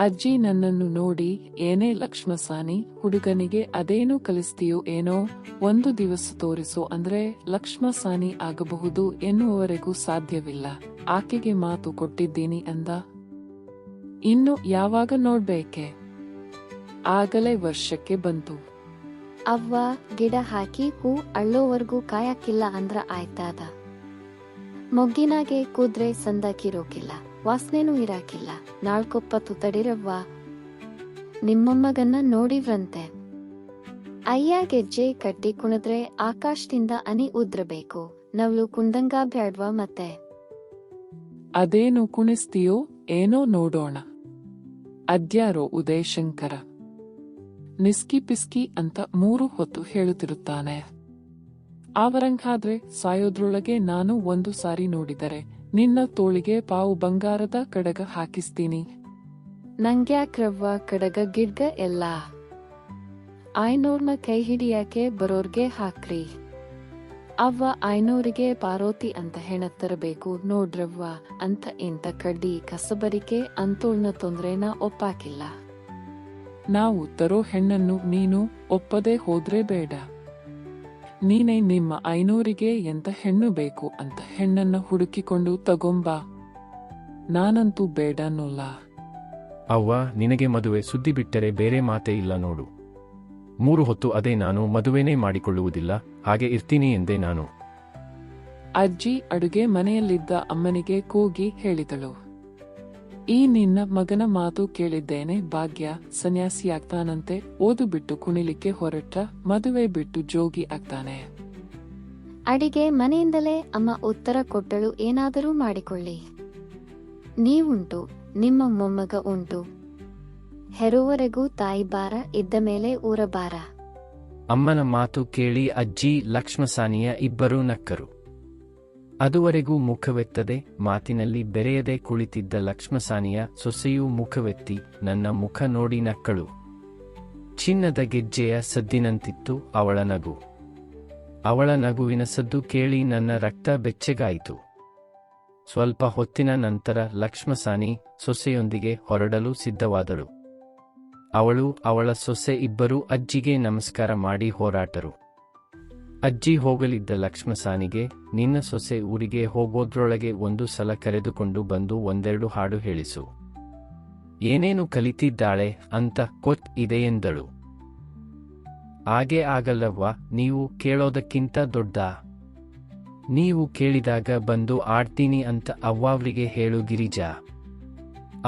ಅಜ್ಜಿ ನನ್ನನ್ನು ನೋಡಿ, ಏನೇ ಲಕ್ಷ್ಮಸಾನಿ, ಹುಡುಗನಿಗೆ ಅದೇನು ಕಲಿಸ್ತೀಯೋ ಏನೋ, ಒಂದು ದಿವಸ ತೋರಿಸು ಅಂದ್ರೆ ಲಕ್ಷ್ಮಸಾನಿ ಆಗಬಹುದು ಎನ್ನುವವರೆಗೂ ಸಾಧ್ಯವಿಲ್ಲ. ಆಕೆಗೆ ಮಾತು ಕೊಟ್ಟಿದ್ದೀನಿ ಅಂದ. ಇನ್ನು ಯಾವಾಗ ನೋಡ್ಬೇಕೆ? ಆಗಲೇ ವರ್ಷಕ್ಕೆ ಬಂತು. ಅವ್ವ, ಗಿಡ ಹಾಕಿ ಹೂ ಅಳ್ಳೋವರ್ಗೂ ಕಾಯಕ್ಕಿಲ್ಲ ಅಂದ್ರ ಆಯ್ತಾದ. ಮೊಗ್ಗಿನಾಗೆ ಕೂದ್ರೆ ಸಂದಾಕಿರೋಕಿಲ್ಲ, ವಾಸನೆನೂ ಇರಾಕಿಲ್ಲ. ನಾಳ್ಕೊಪ್ಪತ್ತು ತಡಿರವ್ವ. ನಿಮ್ಮಮ್ಮಗನ್ನ ನೋಡಿವ್ರಂತೆ. ಅಯ್ಯ ಗೆಜ್ಜೆ ಕಟ್ಟಿ ಕುಣಿದ್ರೆ ಆಕಾಶದಿಂದ ಅನಿ ಉದ್ರಬೇಕು. ನವ್ಲು ಕುಂದಂಗ ಬ್ಯಾಡ್ವಾ ಮತ್ತೆ? ಅದೇನು ಕುಣಿಸ್ತೀಯೋ ಏನೋ ನೋಡೋಣ. ಅದ್ಯಾರೋ ಉದಯಶಂಕರ ನಿಸ್ಕಿ ಪಿಸ್ಕಿ ಅಂತ 3 ಹೊತ್ತು ಹೇಳುತ್ತಿರುತ್ತಾನೆ. ಆವರಂಗಾದ್ರೆ ಸಾಯೋದ್ರೊಳಗೆ ನಾನು ಒಂದು ಸಾರಿ ನೋಡಿದರೆ ನಿನ್ನ ತೋಳಿಗೆ ಪಾವು ಬಂಗಾರದ ಕಡಗ ಹಾಕಿಸ್ತೀನಿ. ನಂಗ್ಯಾಕ್ರವ್ವ ಕಡಗ ಗಿಡ್ಗ ಎಲ್ಲ? 500ನ ಕೈ ಹಿಡಿಯಾಕೆ ಬರೋರ್ಗೆ ಹಾಕ್ರಿ. ಅವ್ವ 500ಗೆ ಪಾರೋತಿ ಅಂತ ಹೆಣ ತರಬೇಕು ನೋಡ್ರವ್ವ ಅಂತ ಇಂತ ಕಡ್ಡಿ ಕಸಬರಿಕೆ ಅಂತೋಳ್ನ ತೊಂದ್ರೆನ ಒಪ್ಪಾಕಿಲ್ಲ. ನಾವು ತರೋ ಹೆಣ್ಣನ್ನು ನೀನು ಒಪ್ಪದೆ ಹೋದ್ರೆ ಬೇಡ. ನೀನೇ ನಿಮ್ಮ 500ಗೆ ಎಂತ ಹೆಣ್ಣು ಬೇಕು ಅಂತ ಹೆಣ್ಣನ್ನ ಹುಡುಕಿಕೊಂಡು ತಗೊಂಬಾ. ನಾನಂತೂ ಬೇಡನ್ನೋಲ್ಲ. ಅವ್ವ, ನಿನಗೆ ಮದುವೆ ಸುದ್ದಿ ಬಿಟ್ಟರೆ ಬೇರೆ ಮಾತೇ ಇಲ್ಲ ನೋಡು. 3 ಹೊತ್ತು ಅದೇ, ನಾನು ಮದುವೆನೇ ಮಾಡಿಕೊಳ್ಳುವುದಿಲ್ಲ, ಹಾಗೆ ಇರ್ತೀನಿ ಎಂದೆ ನಾನು. ಅಜ್ಜಿ ಅಡುಗೆ ಮನೆಯಲ್ಲಿದ್ದ ಅಮ್ಮನಿಗೆ ಕೂಗಿ ಹೇಳಿದಳು. ಈ ನಿನ್ನ ಮಗನ ಮಾತು ಕೇಳಿದ್ದೇನೆ ಭಾಗ್ಯ, ಸನ್ಯಾಸಿಯಾಗ್ತಾನಂತೆ, ಓದು ಬಿಟ್ಟು ಕುಣಿಲಿಕ್ಕೆ ಹೊರಟ, ಮದುವೆ ಬಿಟ್ಟು ಜೋಗಿ ಆಗ್ತಾನೆ. ಅಡಿಗೆ ಮನೆಯಿಂದಲೇ ಅಮ್ಮ ಉತ್ತರ ಕೊಟ್ಟಳು. ಏನಾದರೂ ಮಾಡಿಕೊಳ್ಳಿ, ನೀವುಂಟು, ನಿಮ್ಮ ಮೊಮ್ಮಗ ಉಂಟು. ಹೆರುವರೆಗೂ ತಾಯಿ ಬಾರ, ಇದ್ದ ಮೇಲೆ ಊರ ಬಾರ. ಅಮ್ಮನ ಮಾತು ಕೇಳಿ ಅಜ್ಜಿ ಲಕ್ಷ್ಮಸಾನಿಯ ಇಬ್ಬರೂ ನಕ್ಕರು. ಅದುವರೆಗೂ ಮುಖವೆತ್ತದೆ, ಮಾತಿನಲ್ಲಿ ಬೆರೆಯದೆ ಕುಳಿತಿದ್ದ ಲಕ್ಷ್ಮಸಾನಿಯ ಸೊಸೆಯೂ ಮುಖವೆತ್ತಿ ನನ್ನ ಮುಖ ನೋಡಿ ನಕ್ಕಳು. ಚಿನ್ನದ ಗೆಜ್ಜೆಯ ಸದ್ದಿನಂತಿತ್ತು ಅವಳ ನಗು. ಅವಳ ನಗುವಿನ ಸದ್ದು ಕೇಳಿ ನನ್ನ ರಕ್ತ ಬೆಚ್ಚಗಾಯಿತು. ಸ್ವಲ್ಪ ಹೊತ್ತಿನ ನಂತರ ಲಕ್ಷ್ಮಸಾನಿ ಸೊಸೆಯೊಂದಿಗೆ ಹೊರಡಲು ಸಿದ್ಧವಾದಳು. ಅವಳು ಅವಳ ಸೊಸೆ ಇಬ್ಬರೂ ಅಜ್ಜಿಗೆ ನಮಸ್ಕಾರ ಮಾಡಿ ಹೋರಾಟರು. ಅಜ್ಜಿ ಹೋಗಲಿದ್ದ ಲಕ್ಷ್ಮಸಾನಿಗೆ, ನಿನ್ನ ಸೊಸೆ ಊರಿಗೆ ಹೋಗೋದ್ರೊಳಗೆ ಒಂದು ಸಲ ಕರೆದುಕೊಂಡು ಬಂದು ಒಂದೆರಡು ಹಾಡು ಹೇಳಿಸು. ಏನೇನು ಕಲಿತಿದ್ದಾಳೆ ಅಂತ ಇದೆ ಎಂದಳು. ಹಾಗೆ ಆಗಲ್ಲವ್ವ, ನೀವು ಕೇಳೋದಕ್ಕಿಂತ ದೊಡ್ಡ. ನೀವು ಕೇಳಿದಾಗ ಬಂದು ಆಡ್ತೀನಿ ಅಂತ ಅವ್ವಾವ್ರಿಗೆ ಹೇಳು ಗಿರಿಜಾ.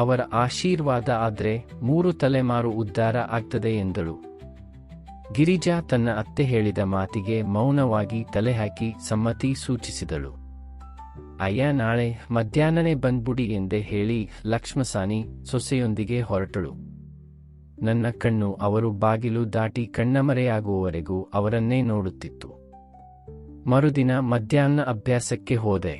ಅವರ ಆಶೀರ್ವಾದ ಆದ್ರೆ 3 ತಲೆಮಾರು ಉದ್ಧಾರ ಆಗ್ತದೆ ಎಂದಳು. ಗಿರಿಜಾ ತನ್ನ ಅತ್ತೆ ಹೇಳಿದ ಮಾತಿಗೆ ಮೌನವಾಗಿ ತಲೆ ಹಾಕಿ ಸಮ್ಮತಿ ಸೂಚಿಸಿದಳು. ಅಯ್ಯ, ನಾಳೆ ಮಧ್ಯಾಹ್ನನೇ ಬಂದ್ಬಿಡಿ ಎಂದೇ ಹೇಳಿ ಲಕ್ಷ್ಮಸಾನಿ ಸೊಸೆಯೊಂದಿಗೆ ಹೊರಟಳು. ನನ್ನ ಕಣ್ಣು ಅವರು ಬಾಗಿಲು ದಾಟಿ ಕಣ್ಣಮರೆಯಾಗುವವರೆಗೂ ಅವರನ್ನೇ ನೋಡುತ್ತಿತ್ತು. ಮರುದಿನ ಮಧ್ಯಾಹ್ನ ಅಭ್ಯಾಸಕ್ಕೆ ಹೋದೆ.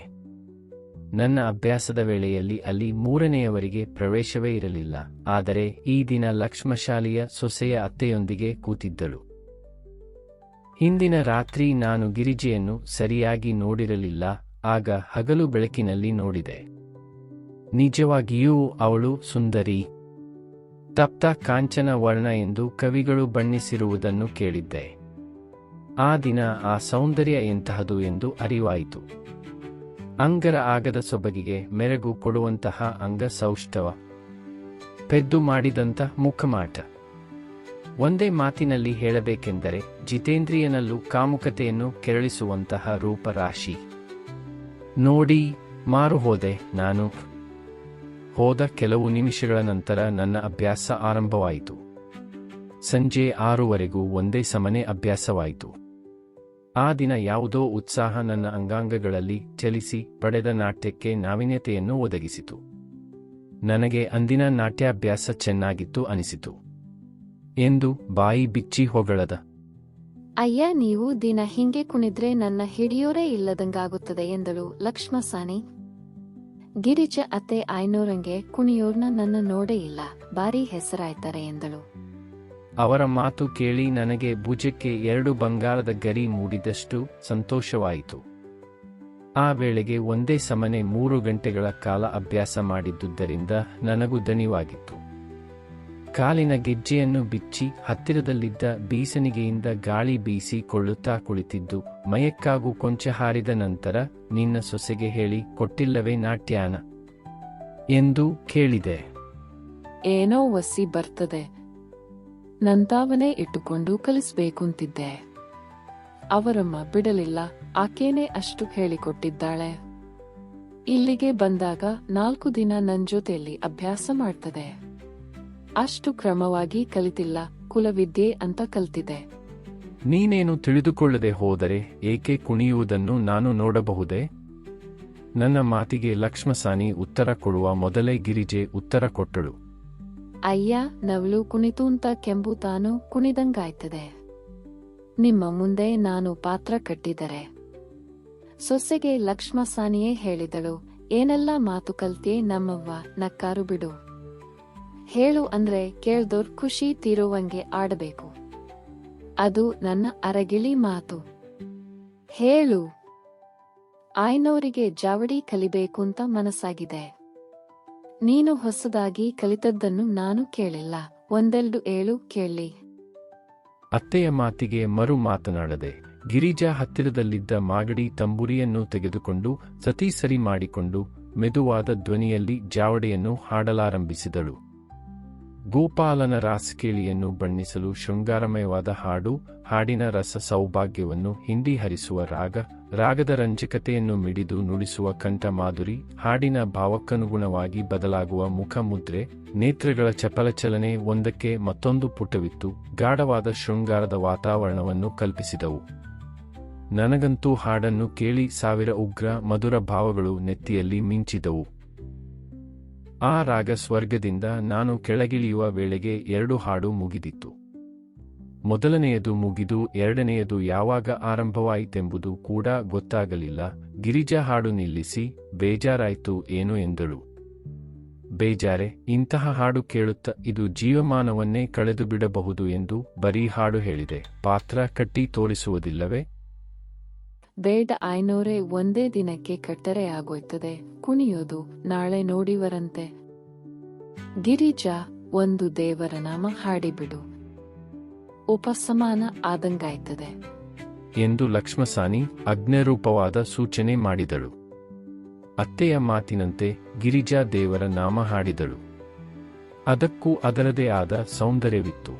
ನನ್ನ ಅಭ್ಯಾಸದ ವೇಳೆಯಲ್ಲಿ ಅಲ್ಲಿ 3ನೆಯವರಿಗೆ ಪ್ರವೇಶವೇ ಇರಲಿಲ್ಲ. ಆದರೆ ಈ ದಿನ ಲಕ್ಷ್ಮಶಾಲಿಯ ಸೊಸೆಯ ಅತ್ತೆಯೊಂದಿಗೆ ಕೂತಿದ್ದಳು. ಹಿಂದಿನ ರಾತ್ರಿ ನಾನು ಗಿರಿಜೆಯನ್ನು ಸರಿಯಾಗಿ ನೋಡಿರಲಿಲ್ಲ. ಆಗ ಹಗಲು ಬೆಳಕಿನಲ್ಲಿ ನೋಡಿದೆ. ನಿಜವಾಗಿಯೂ ಅವಳು ಸುಂದರಿ. ತಪ್ತ ಕಾಂಚನ ವರ್ಣ ಎಂದು ಕವಿಗಳು ಬಣ್ಣಿಸಿರುವುದನ್ನು ಕೇಳಿದ್ದೆ. ಆ ದಿನ ಆ ಸೌಂದರ್ಯ ಎಂತಹದು ಎಂದು ಅರಿವಾಯಿತು. ಅಂಗರ ಆಗದ ಸೊಬಗಿಗೆ ಮೆರಗು ಕೊಡುವಂತಹ ಅಂಗಸೌಷ್ಠವ, ಪೆದ್ದು ಮಾಡಿದಂಥ ಮುಖಮಾಟ. ಒಂದೇ ಮಾತಿನಲ್ಲಿ ಹೇಳಬೇಕೆಂದರೆ ಜಿತೇಂದ್ರಿಯನಲ್ಲೂ ಕಾಮುಕತೆಯನ್ನು ಕೆರಳಿಸುವಂತಹ ರೂಪರಾಶಿ. ನೋಡಿ ಮಾರು ಹೋದೆ ನಾನು. ಹೋದ ಕೆಲವು ನಿಮಿಷಗಳ ನಂತರ ನನ್ನ ಅಭ್ಯಾಸ ಆರಂಭವಾಯಿತು. ಸಂಜೆ 6ವರೆಗೂ ಒಂದೇ ಸಮನೆ ಅಭ್ಯಾಸವಾಯಿತು. ಆ ದಿನ ಯಾವುದೋ ಉತ್ಸಾಹ ನನ್ನ ಅಂಗಾಂಗಗಳಲ್ಲಿ ಚಲಿಸಿ ಪಡೆದ ನಾಟ್ಯಕ್ಕೆ ನಾವೀನ್ಯತೆಯನ್ನು ಒದಗಿಸಿತು. ನನಗೆ ಅಂದಿನ ನಾಟ್ಯಾಭ್ಯಾಸ ಚೆನ್ನಾಗಿತ್ತು ಅನಿಸಿತು ಎಂದು ಬಾಯಿ ಬಿಚ್ಚಿ ಹೊಗಳದ. ಅಯ್ಯ, ನೀವು ದಿನ ಹಿಂಗೆ ಕುಣಿದ್ರೆ ನನ್ನ ಹಿಡಿಯೋರೇ ಇಲ್ಲದಂಗಾಗುತ್ತದೆ ಎಂದಳು ಲಕ್ಷ್ಮಸಾನಿ. ಗಿರಿಜ ಅತ್ತೆ 500ರಂಗೆ ಕುಣಿಯೋರ್ನ ನನ್ನ ನೋಡೇ ಇಲ್ಲ, ಬಾರಿ ಹೆಸರಾಯ್ತಾರೆ ಎಂದಳು. ಅವರ ಮಾತು ಕೇಳಿ ನನಗೆ ಭುಜಕ್ಕೆ 2 ಬಂಗಾರದ ಗರಿ ಮೂಡಿದಷ್ಟು ಸಂತೋಷವಾಯಿತು. ಆ ವೇಳೆಗೆ ಒಂದೇ ಸಮನೆ 3 ಗಂಟೆಗಳ ಕಾಲ ಅಭ್ಯಾಸ ಮಾಡಿದ್ದುದರಿಂದ ನನಗೂ ದಣಿವಾಗಿತ್ತು. ಕಾಲಿನ ಗೆಜ್ಜೆಯನ್ನು ಬಿಚ್ಚಿ ಹತ್ತಿರದಲ್ಲಿದ್ದ ಬೀಸಣಿಗೆಯಿಂದ ಗಾಳಿ ಬೀಸಿಕೊಳ್ಳುತ್ತಾ ಕುಳಿತಿದ್ದು, ಮಯಕ್ಕಾಗೂ ಕೊಂಚ ಹಾರಿದ ನಂತರ ನಿನ್ನ ಸೊಸೆಗೆ ಹೇಳಿ ಕೊಟ್ಟಿಲ್ಲವೇ ನಾಟ್ಯಾನ ಎಂದು ಕೇಳಿದೆ. ಏನೋ ಒಸಿ ಬರ್ತದೆ, ನಂತಾವನೇ ಇಟ್ಟುಕೊಂಡು ಕಲಿಸ್ಬೇಕುಂತಿದ್ದೆ. ಅವರಮ್ಮ ಬಿಡಲಿಲ್ಲ, ಆಕೇನೆ ಅಷ್ಟು ಹೇಳಿಕೊಟ್ಟಿದ್ದಾಳೆ. ಇಲ್ಲಿಗೆ ಬಂದಾಗ 4 ದಿನ ನನ್ ಜೊತೆಯಲ್ಲಿ ಅಭ್ಯಾಸ ಮಾಡ್ತದೆ. ಅಷ್ಟು ಕ್ರಮವಾಗಿ ಕಲಿತಿಲ್ಲ, ಕುಲವಿದ್ಯೆ ಅಂತ ಕಲ್ತಿದೆ. ನೀನೇನು ತಿಳಿದುಕೊಳ್ಳದೆ ಹೋದರೆ ಏಕೆ ಕುಣಿಯುವುದನ್ನು ನಾನು ನೋಡಬಹುದೇ? ನನ್ನ ಮಾತಿಗೆ ಲಕ್ಷ್ಮಸಾನಿ ಉತ್ತರ ಕೊಡುವ ಮೊದಲೇ ಗಿರಿಜೆ ಉತ್ತರ ಕೊಟ್ಟಳು. ಅಯ್ಯ, ನವಳು ಕುಣಿತೂಂತ ಕೆಂಬು ತಾನು ಕುಣಿದಂಗಾಯ್ತದೆ. ನಿಮ್ಮ ಮುಂದೆ ನಾನು ಪಾತ್ರ ಕಟ್ಟಿದರೆ. ಸೊಸೆಗೆ ಲಕ್ಷ್ಮಸಾನಿಯೇ ಹೇಳಿದಳು, ಏನೆಲ್ಲ ಮಾತು ಕಲ್ತಿಯೇ ನಮ್ಮವ್ವ, ನಕ್ಕಾರು ಬಿಡು. ಹೇಳು ಅಂದ್ರೆ ಕೇಳ್ದೋರ್ ಖುಷಿ ತೀರುವಂಗೆ ಆಡಬೇಕು. ಅದು ನನ್ನ ಅರಗಿಳಿ ಮಾತು. ಹೇಳು. ಆಯ್ನೋರಿಗೆ ಜಾವಡಿ ಕಲಿಬೇಕೂಂತ ಮನಸ್ಸಾಗಿದೆ. ನೀನು ಹೊಸದಾಗಿ ಕಲಿತದ್ದನ್ನು ನಾನು ಕೇಳಿಲ್ಲ, ಒಂದೆರಡು ಏಳು ಕೇಳಿ. ಅತ್ತೆಯ ಮಾತಿಗೆ ಮರು ಮಾತನಾಡದೆ ಗಿರಿಜಾ ಹತ್ತಿರದಲ್ಲಿದ್ದ ಮಾಗಡಿ ತಂಬುರಿಯನ್ನು ತೆಗೆದುಕೊಂಡು ಸತಿ ಸರಿ ಮಾಡಿಕೊಂಡು ಮೆದುವಾದ ಧ್ವನಿಯಲ್ಲಿ ಜಾವಡೆಯನ್ನು ಹಾಡಲಾರಂಭಿಸಿದಳು. ಗೋಪಾಲನ ರಾಸಕೇಳಿಯನ್ನು ಬಣ್ಣಿಸಲು ಶೃಂಗಾರಮಯವಾದ ಹಾಡು, ಹಾಡಿನ ರಸ ಸೌಭಾಗ್ಯವನ್ನು ಹಿಂಡಿ ಹರಿಸುವ ರಾಗ, ರಾಗದ ರಂಜಕತೆಯನ್ನು ಮಿಡಿದು ನುಡಿಸುವ ಕಂಠ ಮಾಧುರಿ, ಹಾಡಿನ ಭಾವಕ್ಕನುಗುಣವಾಗಿ ಬದಲಾಗುವ ಮುಖ ಮುದ್ರೆ, ನೇತ್ರಗಳ ಚಪಲಚಲನೆ ಒಂದಕ್ಕೆ ಮತ್ತೊಂದು ಪುಟವಿತ್ತು ಗಾಢವಾದ ಶೃಂಗಾರದ ವಾತಾವರಣವನ್ನು ಕಲ್ಪಿಸಿದವು. ನನಗಂತೂ ಹಾಡನ್ನು ಕೇಳಿ 1000 ಉಗ್ರ ಮಧುರ ಭಾವಗಳು ನೆತ್ತಿಯಲ್ಲಿ ಮಿಂಚಿದವು. ಆ ರಾಗ ಸ್ವರ್ಗದಿಂದ ನಾನು ಕೆಳಗಿಳಿಯುವ ವೇಳೆಗೆ 2 ಹಾಡು ಮುಗಿದಿತ್ತು. ಮೊದಲನೆಯದು ಮುಗಿದು ಎರಡನೆಯದು ಯಾವಾಗ ಆರಂಭವಾಯಿತೆಂಬುದು ಕೂಡ ಗೊತ್ತಾಗಲಿಲ್ಲ. ಗಿರಿಜಾ ಹಾಡು ನಿಲ್ಲಿಸಿ, ಬೇಜಾರಾಯ್ತು ಏನು ಎಂದಳು. ಬೇಜಾರೆ? ಇಂತಹ ಹಾಡು ಕೇಳುತ್ತಾ ಇದು ಜೀವಮಾನವನ್ನೇ ಕಳೆದು ಬಿಡಬಹುದು ಎಂದು ಬರೀ ಹಾಡು ಹೇಳಿದೆ. ಪಾತ್ರ ಕಟ್ಟಿ ತೋರಿಸುವುದಿಲ್ಲವೇ? ಬೇಡ ಆಯ್ನೋರೇ, ಒಂದೇ ದಿನಕ್ಕೆ ಕಟ್ಟರೆ ಆಗೋಯ್ತದೆ. ಕುಣಿಯೋದು ನಾಳೆ ನೋಡಿವರಂತೆ. ಗಿರಿಜಾ, ಒಂದು ದೇವರ ನಾಮ ಹಾಡಿಬಿಡು, ಉಪಸಮಾನ ಆದಂಗಾಯ್ತದೆ ಎಂದು ಲಕ್ಷ್ಮಸಾನಿ ಅಗ್ನಿರೂಪವಾದ ಸೂಚನೆ ಮಾಡಿದಳು. ಅತ್ತೆಯ ಮಾತಿನಂತೆ ಗಿರಿಜಾ ದೇವರ ನಾಮ ಹಾಡಿದಳು. ಅದಕ್ಕೂ ಅದರದೇ ಆದ ಸೌಂದರ್ಯವಿತ್ತು.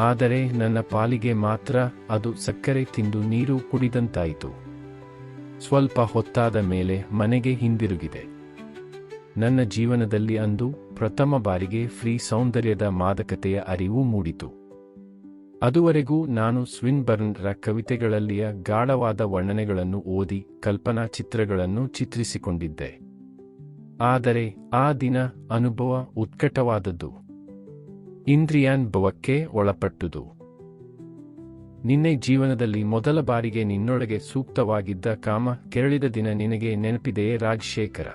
ಆದರೆ ನನ್ನ ಪಾಲಿಗೆ ಮಾತ್ರ ಅದು ಸಕ್ಕರೆ ತಿಂದು ನೀರು ಕುಡಿದಂತಾಯಿತು. ಸ್ವಲ್ಪ ಹೊತ್ತಾದ ಮೇಲೆ ಮನೆಗೆ ಹಿಂದಿರುಗಿದೆ. ನನ್ನ ಜೀವನದಲ್ಲಿ ಅಂದು ಪ್ರಥಮ ಬಾರಿಗೆ ಫ್ರೀ ಸೌಂದರ್ಯದ ಮಾದಕತೆಯ ಅರಿವು ಮೂಡಿತು. ಅದುವರೆಗೂ ನಾನು ಸ್ವಿನ್ಬರ್ನ್ರ ಕವಿತೆಗಳಲ್ಲಿಯ ಗಾಢವಾದ ವರ್ಣನೆಗಳನ್ನು ಓದಿ ಕಲ್ಪನಾ ಚಿತ್ರಗಳನ್ನು ಚಿತ್ರಿಸಿಕೊಂಡಿದ್ದೆ. ಆದರೆ ಆ ದಿನ ಅನುಭವ ಉತ್ಕಟವಾದದ್ದು, ಇಂದ್ರಿಯಾನುಭವಕ್ಕೆ ಒಳಪಟ್ಟುದು. ನಿನ್ನೆ ಜೀವನದಲ್ಲಿ ಮೊದಲ ಬಾರಿಗೆ ನಿನ್ನೊಳಗೆ ಸೂಕ್ತವಾಗಿದ್ದ ಕಾಮ ಕೆರಳಿದ ದಿನ ನಿನಗೆ ನೆನಪಿದೆಯೇ ರಾಜಶೇಖರ?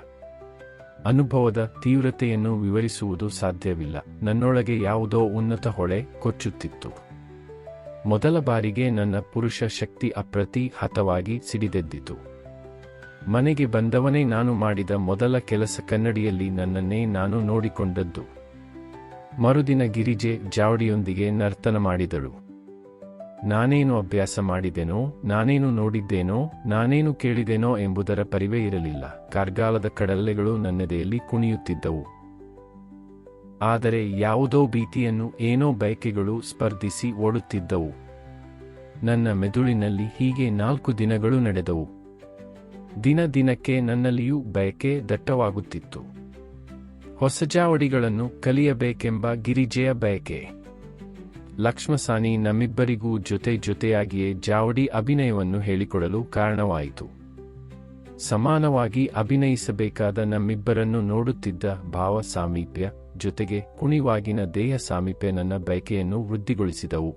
ಅನುಭವದ ತೀವ್ರತೆಯನ್ನು ವಿವರಿಸುವುದು ಸಾಧ್ಯವಿಲ್ಲ. ನನ್ನೊಳಗೆ ಯಾವುದೋ ಉನ್ನತ ಹೊಳೆ ಕೊಚ್ಚುತ್ತಿತ್ತು. ಮೊದಲ ಬಾರಿಗೆ ನನ್ನ ಪುರುಷ ಶಕ್ತಿ ಅಪ್ರತಿಹತವಾಗಿ ಸಿಡಿದೆದ್ದಿತು. ಮನೆಗೆ ಬಂದವನೇ ನಾನು ಮಾಡಿದ ಮೊದಲ ಕೆಲಸ ಕನ್ನಡಿಯಲ್ಲಿ ನನ್ನನ್ನೇ ನಾನು ನೋಡಿಕೊಂಡದ್ದು. ಮರುದಿನ ಗಿರಿಜೆ ಜಾವಡಿಯೊಂದಿಗೆ ನರ್ತನ ಮಾಡಿದಳು. ನಾನೇನು ಅಭ್ಯಾಸ ಮಾಡಿದೆನೋ, ನಾನೇನು ನೋಡಿದ್ದೇನೋ, ನಾನೇನು ಕೇಳಿದೆನೋ ಎಂಬುದರ ಪರಿವೇ ಇರಲಿಲ್ಲ. ಕಾರ್ಗಾಲದ ಕಡಲೆಗಳು ನನ್ನೆದೆಯಲ್ಲಿ ಕುಣಿಯುತ್ತಿದ್ದವು. ಆದರೆ ಯಾವುದೋ ಭೀತಿಯನ್ನು, ಏನೋ ಬಯಕೆಗಳು ಸ್ಪರ್ಧಿಸಿ ಓಡುತ್ತಿದ್ದವು. ನನ್ನ ಮೆದುಳಿನಲ್ಲಿ ಹೀಗೆ 4 ದಿನಗಳು ನಡೆದವು. ದಿನ ದಿನಕ್ಕೆ ನನ್ನಲ್ಲಿಯೂ ಬಯಕೆ ದಟ್ಟವಾಗುತ್ತಿತ್ತು. ಹೊಸ ಜಾವಡಿಗಳನ್ನು ಕಲಿಯಬೇಕೆಂಬ ಗಿರಿಜೆಯ ಬಯಕೆ. ಲಕ್ಷ್ಮಸಾನಿ ನಮ್ಮಿಬ್ಬರಿಗೂ ಜೊತೆಯಾಗಿಯೇ ಜಾವಡಿ ಅಭಿನಯವನ್ನು ಹೇಳಿಕೊಡಲು ಕಾರಣವಾಯಿತು. ಸಮಾನವಾಗಿ ಅಭಿನಯಿಸಬೇಕಾದ ನಮ್ಮಿಬ್ಬರನ್ನು ನೋಡುತ್ತಿದ್ದ ಭಾವ ಸಾಮೀಪ್ಯ ಜೊತೆಗೆ ಕುಣಿವಾಗಿನ ದೇಹ ಸಾಮೀಪ್ಯ ನನ್ನ ಬಯಕೆಯನ್ನು ವೃದ್ಧಿಗೊಳಿಸಿದವು.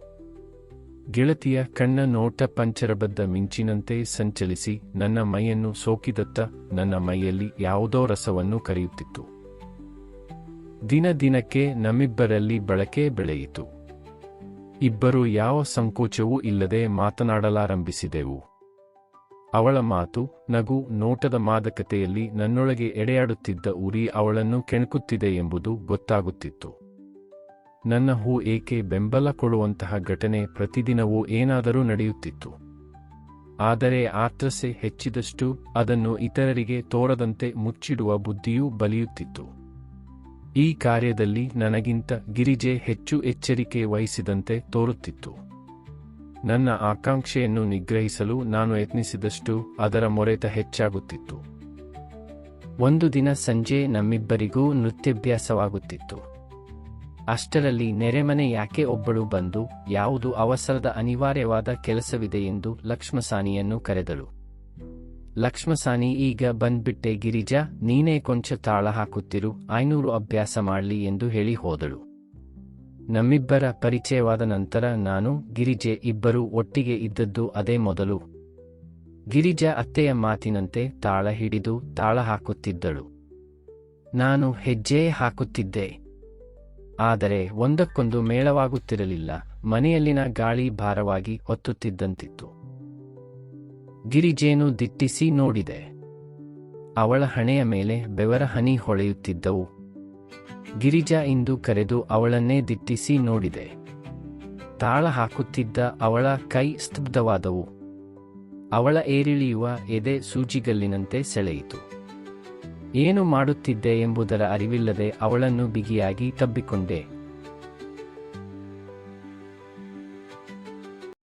ಗೆಳತಿಯ ಕಣ್ಣ ನೋಟ ಪಂಚರಬದ್ಧ ಮಿಂಚಿನಂತೆ ಸಂಚಲಿಸಿ ನನ್ನ ಮೈಯನ್ನು ಸೋಕಿದತ್ತ ನನ್ನ ಮೈಯಲ್ಲಿ ಯಾವುದೋ ರಸವನ್ನು ಕರೆಯುತ್ತಿತ್ತು. ದಿನ ದಿನಕ್ಕೆ ನಮ್ಮಿಬ್ಬರಲ್ಲಿ ಬಳಕೆ ಬೆಳೆಯಿತು. ಇಬ್ಬರು ಯಾವ ಸಂಕೋಚವೂ ಇಲ್ಲದೆ ಮಾತನಾಡಲಾರಂಭಿಸಿದೆವು. ಅವಳ ಮಾತು, ನಗು, ನೋಟದ ಮಾದಕತೆಯಲ್ಲಿ ನನ್ನೊಳಗೆ ಎಡೆಯಾಡುತ್ತಿದ್ದ ಉರಿ ಅವಳನ್ನು ಕೆಣಕುತ್ತಿದೆ ಎಂಬುದು ಗೊತ್ತಾಗುತ್ತಿತ್ತು. ನನ್ನ ಹೂ ಏಕೆ ಬೆಂಬಲ ಕೊಡುವಂತಹ ಘಟನೆ ಪ್ರತಿದಿನವೂ ಏನಾದರೂ ನಡೆಯುತ್ತಿತ್ತು. ಆದರೆ ಆತ್ರಸೆ ಹೆಚ್ಚಿದಷ್ಟು ಅದನ್ನು ಇತರರಿಗೆ ತೋರದಂತೆ ಮುಚ್ಚಿಡುವ ಬುದ್ಧಿಯೂ ಬಲಿಯುತ್ತಿತ್ತು. ಈ ಕಾರ್ಯದಲ್ಲಿ ನನಗಿಂತ ಗಿರಿಜೆ ಹೆಚ್ಚು ಎಚ್ಚರಿಕೆ ವಹಿಸಿದಂತೆ ತೋರುತ್ತಿತ್ತು. ನನ್ನ ಆಕಾಂಕ್ಷೆಯನ್ನು ನಿಗ್ರಹಿಸಲು ನಾನು ಯತ್ನಿಸಿದಷ್ಟು ಅದರ ಮೊರೆತ ಹೆಚ್ಚಾಗುತ್ತಿತ್ತು. ಒಂದು ದಿನ ಸಂಜೆ ನಮ್ಮಿಬ್ಬರಿಗೂ ನೃತ್ಯಾಭ್ಯಾಸವಾಗುತ್ತಿತ್ತು. ಅಷ್ಟರಲ್ಲಿ ನೆರೆಮನೆ ಯಾಕೆ ಒಬ್ಬಳು ಬಂದು ಯಾವುದು ಅವಸರದ ಅನಿವಾರ್ಯವಾದ ಕೆಲಸವಿದೆ ಎಂದು ಲಕ್ಷ್ಮಸಾನಿಯನ್ನು ಕರೆದಳು. ಲಕ್ಷ್ಮಸಾನಿ, ಈಗ ಬಂದ್ಬಿಟ್ಟೆ ಗಿರಿಜಾ, ನೀನೇ ಕೊಂಚ ತಾಳ ಹಾಕುತ್ತಿರು, 500 ಅಭ್ಯಾಸ ಮಾಡ್ಲಿ ಎಂದು ಹೇಳಿ ಹೋದಳು. ನಮ್ಮಿಬ್ಬರ ಪರಿಚಯವಾದ ನಂತರ ನಾನು, ಗಿರಿಜೆ ಇಬ್ಬರೂ ಒಟ್ಟಿಗೆ ಇದ್ದದ್ದು ಅದೇ ಮೊದಲು. ಗಿರಿಜಾ ಅತ್ತೆಯ ಮಾತಿನಂತೆ ತಾಳ ಹಿಡಿದು ತಾಳ ಹಾಕುತ್ತಿದ್ದಳು. ನಾನು ಹೆಜ್ಜೆ ಹಾಕುತ್ತಿದ್ದೆ. ಆದರೆ ಒಂದಕ್ಕೊಂದು ಮೇಳವಾಗುತ್ತಿರಲಿಲ್ಲ. ಮನೆಯಲ್ಲಿನ ಗಾಳಿ ಭಾರವಾಗಿ ಹೊತ್ತುತ್ತಿದ್ದಂತಿತ್ತು. ಗಿರಿಜೇನು ದಿಟ್ಟಿಸಿ ನೋಡಿದೆ. ಅವಳ ಹಣೆಯ ಮೇಲೆ ಬೆವರ ಹನಿ ಹೊಳೆಯುತ್ತಿದ್ದವು. ಗಿರಿಜಾ ಇಂದು ಕರೆದು ಅವಳನ್ನೇ ದಿಟ್ಟಿಸಿ ನೋಡಿದೆ. ತಾಳ ಹಾಕುತ್ತಿದ್ದ ಅವಳ ಕೈ ಸ್ತಬ್ಧವಾದವು. ಅವಳ ಏರಿಳಿಯುವ ಎದೆ ಸೂಜಿಗಲ್ಲಿನಂತೆ ಸೆಳೆಯಿತು. ಏನು ಮಾಡುತ್ತಿದ್ದೆ ಎಂಬುದರ ಅರಿವಿಲ್ಲದೆ ಅವಳನ್ನು ಬಿಗಿಯಾಗಿ ತಬ್ಬಿಕೊಂಡೆ.